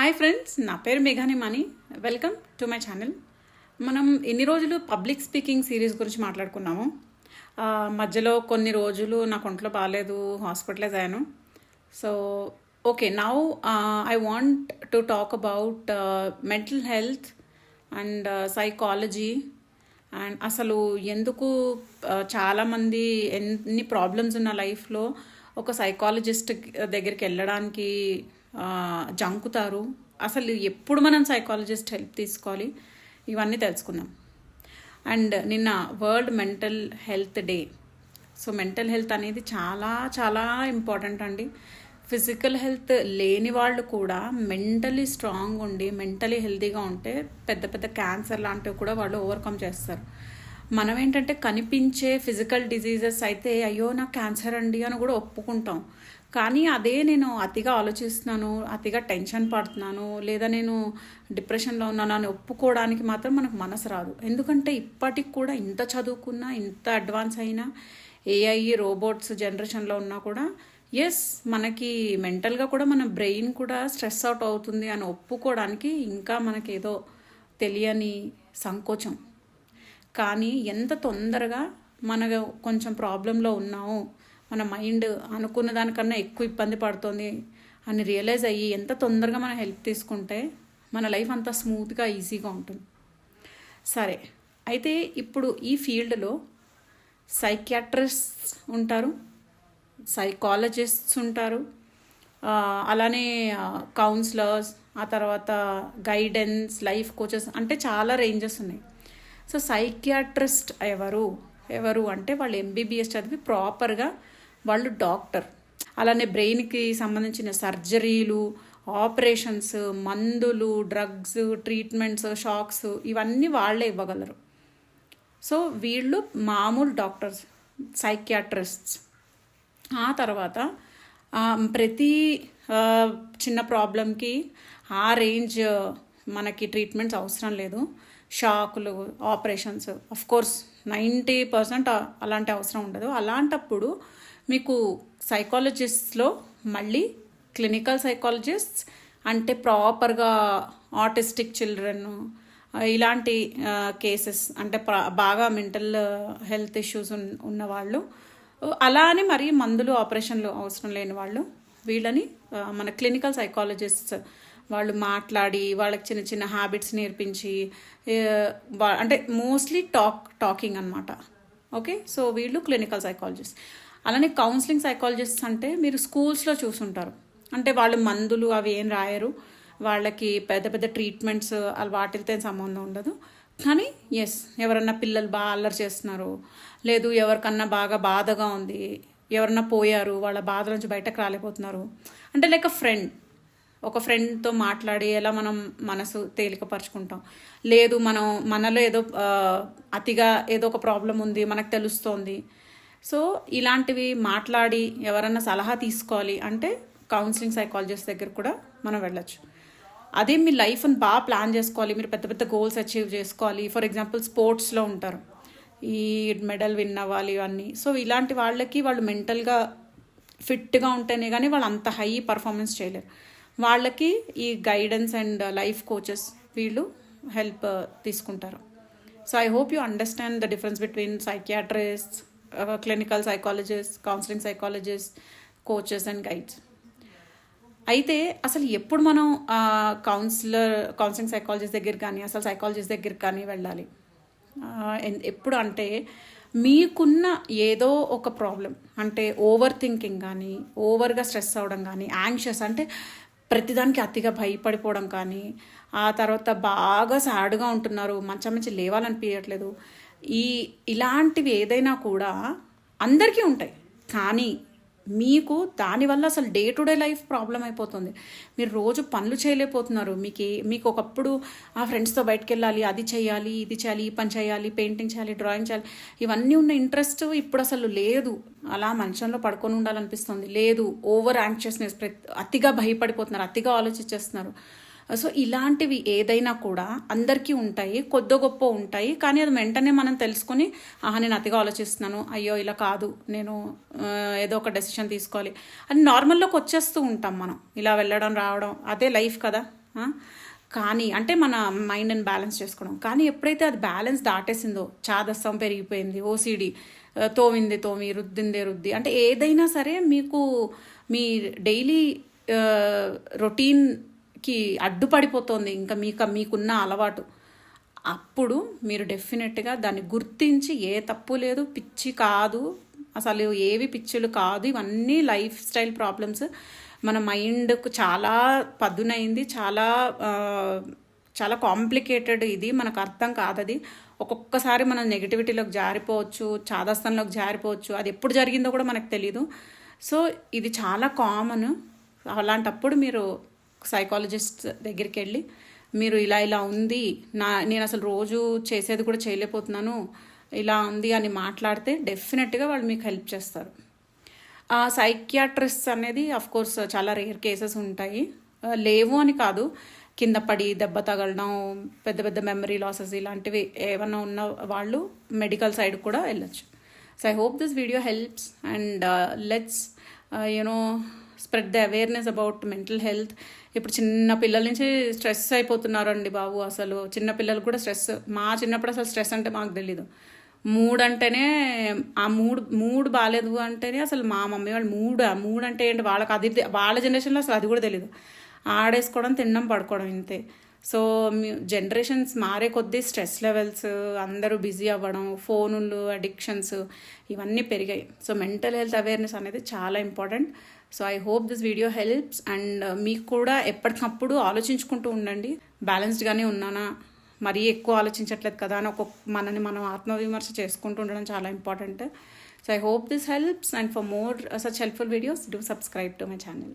Hi friends, నా పేరు మేఘాని Mani. Welcome to my channel. మనం ఇన్ని రోజులు పబ్లిక్ స్పీకింగ్ సిరీస్ గురించి మాట్లాడుకున్నాము. మధ్యలో కొన్ని రోజులు నాకు ఒంట్లో బాగాలేదు, హాస్పిటలైజ్ అయ్యాను. So okay, now I want to talk about mental health and psychology. And అసలు ఎందుకు చాలామంది ఎన్ని ప్రాబ్లమ్స్ ఉన్న లైఫ్లో ఒక సైకాలజిస్ట్ దగ్గరికి వెళ్ళడానికి జంకుతారు. అసలు ఎప్పుడు మనం సైకాలజిస్ట్ హెల్ప్ తీసుకోవాలి, ఇవన్నీ తెలుసుకుందాం. అండ్ నిన్న world mental health day. So mental health అనేది చాలా చాలా ఇంపార్టెంట్ అండి. ఫిజికల్ హెల్త్ లేని వాళ్ళు కూడా మెంటలీ స్ట్రాంగ్ ఉండి మెంటలీ హెల్తీగా ఉంటే పెద్ద పెద్ద క్యాన్సర్ లాంటివి కూడా వాళ్ళు ఓవర్కమ్ చేస్తారు. మనం ఏంటంటే కనిపించే ఫిజికల్ డిజీజెస్ అయితే అయ్యో నాకు క్యాన్సర్ అండి అని కూడా ఒప్పుకుంటాం. కానీ అదే నేను అతిగా ఆలోచిస్తున్నాను, అతిగా టెన్షన్ పడుతున్నాను, లేదా నేను డిప్రెషన్లో ఉన్నాను అని ఒప్పుకోవడానికి మాత్రం మనకు మనసు రాదు. ఎందుకంటే ఇప్పటికి కూడా ఇంత చదువుకున్నా, ఇంత అడ్వాన్స్ అయినా, ఏఐ రోబోట్స్ జనరేషన్లో ఉన్నా కూడా ఎస్ మనకి మెంటల్గా కూడా మన బ్రెయిన్ కూడా స్ట్రెస్ అవుట్ అవుతుంది అని ఒప్పుకోవడానికి ఇంకా మనకేదో తెలియని సంకోచం. కానీ ఎంత తొందరగా మన కొంచెం ప్రాబ్లంలో ఉన్నాము, మన మైండ్ అనుకున్న దానికన్నా ఎక్కువ ఇబ్బంది పడుతుంది అని రియలైజ్ అయ్యి ఎంత తొందరగా మనం హెల్ప్ తీసుకుంటే మన లైఫ్ అంతా స్మూత్గా ఈజీగా ఉంటుంది. సరే, అయితే ఇప్పుడు ఈ ఫీల్డ్లో సైకియాట్రిస్ట్స్ ఉంటారు, సైకాలజిస్ట్స్ ఉంటారు, అలానే కౌన్సిలర్స్, ఆ తర్వాత గైడెన్స్, లైఫ్ కోచెస్, అంటే చాలా రేంజెస్ ఉన్నాయి. సో సైకియాట్రిస్ట్ ఎవరు అంటే వాళ్ళు ఎంబీబీఎస్ చదివి ప్రాపర్గా వాళ్ళు డాక్టర్. అలానే బ్రెయిన్కి సంబంధించిన సర్జరీలు, ఆపరేషన్స్, మందులు, డ్రగ్స్, ట్రీట్మెంట్స్, షాక్స్ ఇవన్నీ వాళ్ళే ఇవ్వగలరు. సో వీళ్ళు మామూలు డాక్టర్స్, సైకియాట్రిస్ట్స్. ఆ తర్వాత ప్రతి చిన్న ప్రాబ్లంకి ఆ రేంజ్ మనకి ట్రీట్మెంట్స్ అవసరం లేదు. షాకులు, ఆపరేషన్స్ కోర్స్ 90% అలాంటి అవసరం ఉండదు. అలాంటప్పుడు మీకు సైకాలజిస్ట్లో మళ్ళీ క్లినికల్ సైకాలజిస్ట్స్ అంటే ప్రాపర్గా ఆటిస్టిక్ చిల్డ్రన్, ఇలాంటి కేసెస్ అంటే బాగా మెంటల్ హెల్త్ ఇష్యూస్ ఉన్నవాళ్ళు, అలా అని మరి మందులు, ఆపరేషన్లు అవసరం లేని వాళ్ళు, వీళ్ళని మన క్లినికల్ సైకాలజిస్ట్స్ వాళ్ళు మాట్లాడి వాళ్ళకి చిన్న చిన్న హ్యాబిట్స్ నేర్పించి, అంటే మోస్ట్లీ టాకింగ్ అనమాట. ఓకే, సో వీళ్ళు క్లినికల్ సైకాలజిస్ట్. అలానే కౌన్సిలింగ్ సైకాలజిస్ట్ అంటే మీరు స్కూల్స్లో చూసుంటారు. అంటే వాళ్ళు మందులు అవి ఏం రాయరు, వాళ్ళకి పెద్ద పెద్ద ట్రీట్మెంట్స్ వాటితో సంబంధం ఉండదు. కానీ ఎస్, ఎవరన్నా పిల్లలు బాగా అల్లరి చేస్తున్నారు, లేదు ఎవరికన్నా బాగా బాధగా ఉంది, ఎవరన్నా పోయారు, వాళ్ళ బాధ నుంచి బయటకు రాలేకపోతున్నారు అంటే లైక్ ఒక ఫ్రెండ్తో మాట్లాడి ఎలా మనం మనసు తేలికపరుచుకుంటాం, లేదు మనలో ఏదో అతిగా ఏదో ఒక ప్రాబ్లం ఉంది మనకు తెలుస్తోంది. సో ఇలాంటివి మాట్లాడి ఎవరన్నా సలహా తీసుకోవాలి అంటే కౌన్సిలింగ్ సైకాలజిస్ట్ దగ్గర కూడా మనం వెళ్ళొచ్చు. అదే మీ లైఫ్ని బాగా ప్లాన్ చేసుకోవాలి, మీరు పెద్ద పెద్ద గోల్స్ అచీవ్ చేసుకోవాలి. ఫర్ ఎగ్జాంపుల్ స్పోర్ట్స్లో ఉంటారు, ఈ మెడల్ విన్ అవ్వాలి ఇవన్నీ. సో ఇలాంటి వాళ్ళు మెంటల్గా ఫిట్గా ఉంటేనే కానీ వాళ్ళు అంత హై పర్ఫార్మెన్స్ చేయలేరు. వాళ్ళకి ఈ గైడెన్స్ అండ్ లైఫ్ కోచెస్ వీళ్ళు హెల్ప్ తీసుకుంటారు. So I hope you understand the difference between psychiatrists, clinical psychologist, counselling psychologist, coaches and guides. అయితే అసలు ఎప్పుడు మనం కౌన్సిలింగ్ సైకాలజిస్ట్ దగ్గర కానీ అసలు సైకాలజిస్ట్ దగ్గరికి కానీ వెళ్ళాలి? ఎప్పుడు అంటే మీకున్న ఏదో ఒక ప్రాబ్లం, అంటే ఓవర్ థింకింగ్ కానీ, ఓవర్గా స్ట్రెస్ అవ్వడం కానీ, యాంగ్షియస్ అంటే ప్రతిదానికి అతిగా భయపడిపోవడం కానీ, ఆ తర్వాత బాగా సాడ్గా ఉంటున్నారు, మంచి మంచి లేవాలనిపించట్లేదు, ఇలాంటివి ఏదైనా కూడా అందరికీ ఉంటాయి. కానీ మీకు దానివల్ల అసలు day to day life problem అయిపోతుంది. మీరు రోజు పనులు చేయలేకపోతున్నారు. మీకు ఒకప్పుడు ఆ ఫ్రెండ్స్తో బయటకు వెళ్ళాలి, అది చేయాలి, ఇది చేయాలి, ఈ పని చేయాలి, పెయింటింగ్ చేయాలి, డ్రాయింగ్ చేయాలి, ఇవన్నీ ఉన్న ఇంట్రెస్ట్ ఇప్పుడు అసలు లేదు. అలా మంచంలో పడుకొని ఉండాలనిపిస్తుంది, లేదు. ఓవర్ యాంగ్షియస్నెస్, అతిగా భయపడిపోతున్నారు, అతిగా ఆలోచించేస్తున్నారు. సో ఇలాంటివి ఏదైనా కూడా అందరికీ ఉంటాయి, కొద్ది గొప్ప ఉంటాయి. కానీ అది వెంటనే మనం తెలుసుకొని నేను అతిగా ఆలోచిస్తున్నాను, అయ్యో ఇలా కాదు, నేను ఏదో ఒక డెసిషన్ తీసుకోవాలి అని నార్మల్లోకి వచ్చేస్తూ ఉంటాం మనం. ఇలా వెళ్ళడం రావడం అదే లైఫ్ కదా, కానీ అంటే మన మైండ్ని బ్యాలెన్స్ చేసుకోవడం. కానీ ఎప్పుడైతే అది బ్యాలెన్స్ దాటేసిందో, చాదస్తం పెరిగిపోయింది, ఓసిడి, తోమి రుద్దిందే రుద్ది, అంటే ఏదైనా సరే మీకు మీ డైలీ రొటీన్కి అడ్డుపడిపోతుంది ఇంకా మీకున్న అలవాటు. అప్పుడు మీరు డెఫినెట్గా దాన్ని గుర్తించి ఏ తప్పు లేదు, పిచ్చి కాదు, అసలు ఏవి పిచ్చులు కాదు, ఇవన్నీ లైఫ్ స్టైల్ ప్రాబ్లమ్స్. మన మైండ్కు చాలా పదునైంది, చాలా కాంప్లికేటెడ్, ఇది మనకు అర్థం కాదది. ఒక్కొక్కసారి మనం నెగిటివిటీలోకి జారిపోవచ్చు, చాదస్తంలోకి జారిపోవచ్చు, అది ఎప్పుడు జరిగిందో కూడా మనకు తెలీదు. సో ఇది చాలా కామన్. అలాంటప్పుడు మీరు సైకాలజిస్ట్ దగ్గరికి వెళ్ళి మీరు ఇలా ఉంది, నేను అసలు రోజు చేసేది కూడా చేయలేకపోతున్నాను, ఇలా ఉంది అని మాట్లాడితే డెఫినెట్గా వాళ్ళు మీకు హెల్ప్ చేస్తారు. సైకియాట్రిస్ట్ అనేది అఫ్కోర్స్ చాలా రేర్ కేసెస్ ఉంటాయి, లేవు అని కాదు. కింద పడి దెబ్బ తగలడం, పెద్ద పెద్ద మెమరీ లాసెస్ ఇలాంటివి ఏమన్నా ఉన్న వాళ్ళు మెడికల్ సైడ్ కూడా వెళ్ళచ్చు. So I hope this video helps and let's spread the awareness about mental health. ఇప్పుడు చిన్న పిల్లల నుంచి స్ట్రెస్ అయిపోతున్నారండి బాబు, అసలు చిన్న పిల్లలు కూడా స్ట్రెస్. మా చిన్నప్పుడు అసలు స్ట్రెస్ అంటే మాకు తెలీదు. మూడ్ అంటేనే ఆ మూడ్ బాగాలేదు అంటేనే అసలు మా మమ్మీ వాళ్ళు మూడ్ అంటే ఏంటి వాళ్ళకి, అది వాళ్ళ జనరేషన్లో అసలు అది కూడా తెలీదు. ఆడేసుకోవడం, తినడం, పడుకోవడం, ఇంతే. సో జనరేషన్స్ మారే కొద్దీ స్ట్రెస్ లెవెల్స్, అందరూ బిజీ అవ్వడం, ఫోనులు అడిక్షన్స్ ఇవన్నీ పెరిగాయి. సో మెంటల్ హెల్త్ అవేర్నెస్ అనేది చాలా important. So I hope this video helps. And మీకు కూడా ఎప్పటికప్పుడు ఆలోచించుకుంటూ ఉండండి, బ్యాలెన్స్డ్గానే ఉన్నానా, మరీ ఎక్కువ ఆలోచించట్లేదు కదా అని మనని మనం ఆత్మవిమర్శ చేసుకుంటూ ఉండడం చాలా important. So I hope this helps, and for more such helpful videos, do subscribe to my channel.